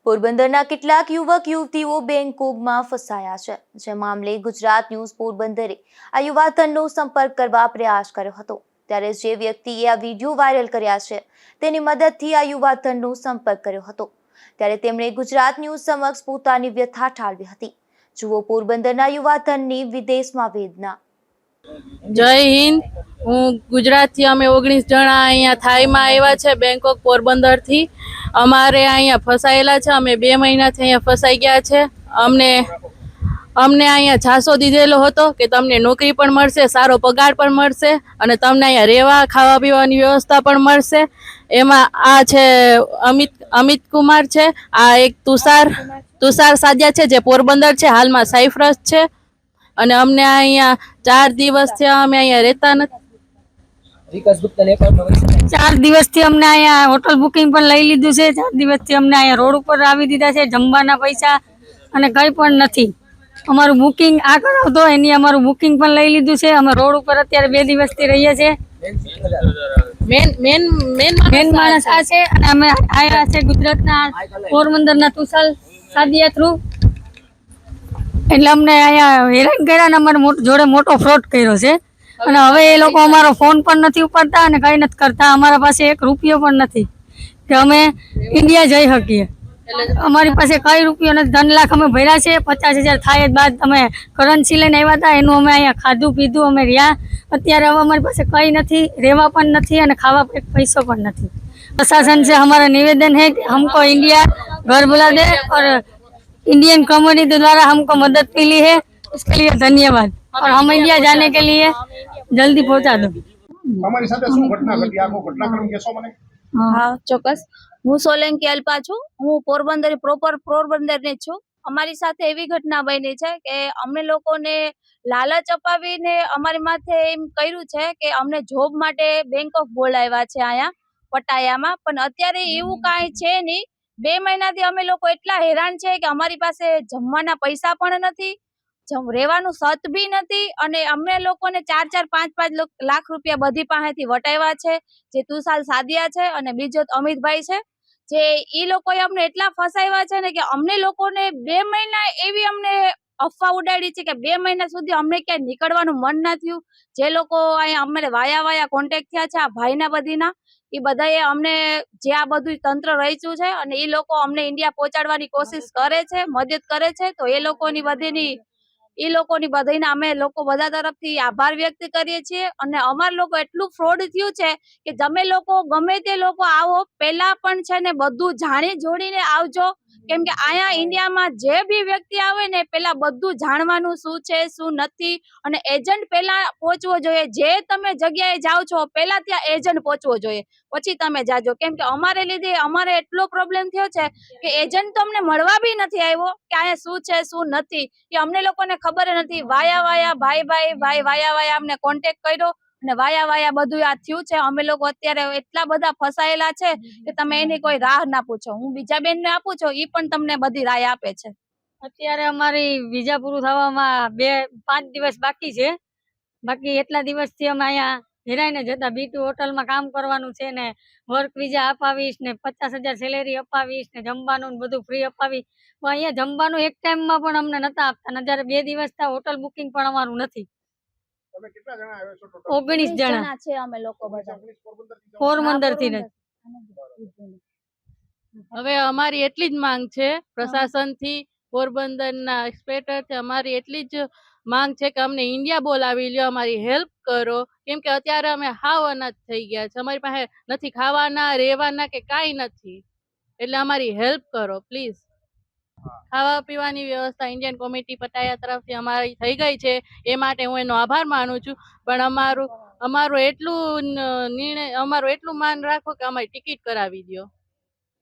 પોરબંદરના કેટલાક યુવક યુવતીઓ બેંકોકમાં ફસાયા છે, જે મામલે ગુજરાત ન્યૂઝ પોરબંદરે આ યુવાધનનો સંપર્ક કરવા પ્રયાસ કર્યો હતો। ત્યારે જે વ્યક્તિએ આ વિડીયો વાયરલ કર્યા છે, તેની મદદથી આ યુવાધનનો સંપર્ક કર્યો હતો। ત્યારે તેમણે ગુજરાત ન્યૂઝ સમક્ષ પોતાની વ્યથા ઠાલવી હતી। જુઓ પોરબંદરના યુવાધનની વિદેશમાં વેદના। જય હિન્દ। હું ગુજરાતથી અમે 19 જણા અહીંયા થાઈમાં આવ્યા છે, બેંકોક પોરબંદરથી। અમારે અહીંયા ફસાયેલા છે, અમે 2 મહિનાથી અહીંયા ફસાઈ ગયા છે। અમને અહીંયા ઝાંસો દીધેલો હતો કે તમને નોકરી પણ મળશે, સારો પગાર પણ મળશે અને તમને અહીંયા રહેવા ખાવા પીવાની વ્યવસ્થા પણ મળશે। એમાં આ છે અમિત કુમાર છે, આ એક તુષાર સાદિયા છે જે પોરબંદર છે, હાલમાં સાયપ્રસ છે। અને અમને અહીંયા 4 દિવસથી અમે અહીંયા રહેતા નથી। 4 દિવસથી અમને અહીંયા હોટલ બુકિંગ પણ લઈ લીધું છે। 4 દિવસથી અમને અહીંયા રોડ ઉપર આવી દીધા છે, જમવાના પૈસા અને કંઈ પણ નથી। અમારું બુકિંગ આ કરાવતો એની અમારું બુકિંગ પણ લઈ લીધું છે। અમે રોડ ઉપર અત્યારે 2 દિવસથી રહીએ છીએ। મેન માણસ આ છે અને અમે આવ્યા છે ગુજરાતના પોરબંદરના તુષાર સાદિયા થ્રુ। એટલે અમને અહીંયા હેરાન કર્યા અને અમારે જોડે મોટો ફ્રોડ કર્યો છે અને હવે એ લોકો અમારો ફોન પણ નથી ઉપાડતા અને કંઈ નથી કરતા। અમારા પાસે 1 રૂપિયો પણ નથી કે અમે ઇન્ડિયા જઈ શકીએ। અમારી પાસે કઈ રૂપિયો નથી। 3 લાખ અમે ભર્યા છે, 50,000 થાય બાદ અમે કરન્સી લઈને આવ્યા હતા, એનું અમે અહીંયા ખાધું પીધું અમે રહ્યા। અત્યારે હવે અમારી પાસે કંઈ નથી, રહેવા પણ નથી અને ખાવા પૈસો પણ નથી। प्रशासन से हमारा निवेदन है कि हमको इंडिया घर बुला दे और इंडियन कम्युनिटी द्वारा हमको मदद मिली है, उसके लिए धन्यवाद। और हम इंडिया जाने के लिए जल्दी पहुंचा दो। તમારી સાથે શું ઘટના ઘટી, આખો ઘટનાક્રમ કહેશો મને? હા ચોક્કસ। હું સોલંકી અલ્પા છું, હું પ્રોપર પોરબંદર ની છું। અમારી સાથે એવી ઘટના બની છે કે અમને લોકોને લાલચ અપાવીને અમારી માથે એમ કર્યું છે કે અમને જોબ માટે બેંકોક બોલાવ્યા છે અહીંયા પટાયામાં, પણ અત્યારે એવું કાંઈ છે નહીં। 2 મહિનાથી અમે લોકો એટલા હેરાન છે કે અમારી પાસે જમવાના પૈસા પણ નથી, રહેવાનું સત બી નથી અને અમને લોકોને 4-4, 5-5 લાખ રૂપિયા બધી પાસેથી વટાવ્યા છે। જે તુષાર સાદિયા છે અને બીજો અમિતભાઈ છે, જે ઈ લોકોએ અમને એટલા ફસાવ્યા છે ને કે અમને લોકોને 2 મહિના એવી અમને અફવા ઉડાડી છે કે 2 મહિના સુધી અમને ક્યાંય નીકળવાનું મન ના થયું। જે લોકો અહીંયા અમને વાયા કોન્ટેક્ટ થયા છે આ ભાઈના બધીના, એ બધાએ અમને જે આ બધું તંત્ર રચ્યું છે અને એ લોકો અમને ઇન્ડિયા પહોંચાડવાની કોશિશ કરે છે, મદદ કરે છે। તો એ લોકોની બધાના અમે લોકો બધા તરફથી આભાર વ્યક્ત કરીએ છીએ। અને અમાર લોકો એટલું ફ્રોડ થયું છે કે તમે લોકો ગમે તે લોકો આવો, પહેલા પણ છે ને બધું જાણી જોડીને આવજો, કેમ કે અહીંયા ઇન્ડિયામાં જે બી વ્યક્તિ આવે ને પહેલા બધું જાણવાનું શું છે શું નથી, અને એજન્ટ પહેલા પહોંચવો જોઈએ। જે તમે જગ્યાએ જાઓ છો પહેલા ત્યાં એજન્ટ પહોંચવો જોઈએ, પછી તમે જાજો। કેમ કે અમારે લીધે અમારે એટલો પ્રોબ્લેમ થયો છે કે એજન્ટ તો અમને મળવા બી નથી આવ્યો કે અહીંયા શું છે શું નથી, એ અમને લોકોને ખબર નથી। વાયા ભાઈ વાયા અમને કોન્ટેક્ટ કર્યો અને વાયા બધું આ થયું છે। અમે લોકો અત્યારે એટલા બધા ફસાયેલા છે કે તમે એની કોઈ રાહ ના પૂછો। હું બીજા બેન ને આપું છું, ઈ પણ તમને બધી રાહ આપે છે। અત્યારે અમારી વિઝા પૂરું થવામાં 5 દિવસ બાકી છે। બાકી એટલા દિવસથી અમે અહીંયા હેરાઈને જતા। B2 હોટલમાં કામ કરવાનું છે ને વર્ક વિઝા અપાવીશ ને 50,000 સેલેરી અપાવીશ ને જમવાનું બધું ફ્રી અપાવી, પણ અહીંયા જમવાનું એક ટાઈમમાં પણ અમને નતા આપતા ને અત્યારે 2 દિવસથી હોટલ બુકિંગ પણ અમારું નથી। તમે કેટલા જણા આવ્યા છો ટોટલ? 19 જણા છે અમે લોકો બધા પોરબંદરથી ને। હવે અમારી એટલી જ માંગ છે પ્રશાસનથી, પોરબંદરના એક્સપેક્ટરથી અમારી એટલી જ માંગ છે કે અમને ઇન્ડિયા બોલાવી લ્યો, અમારી હેલ્પ કરો। કેમ કે અત્યારે અમે હાવ અનાથ થઈ ગયા છે, અમારી પાસે નથી ખાવાના, રહેવાના કે કાંઈ નથી, એટલે અમારી હેલ્પ કરો પ્લીઝ। ખાવા પીવાની વ્યવસ્થા ઇન્ડિયન કોમિટી પટાયા તરફથી અમારી થઈ ગઈ છે, એ માટે હું એનો આભાર માનું છું। પણ અમારું એટલું માન રાખો કે અમારી ટિકિટ કરાવી દો।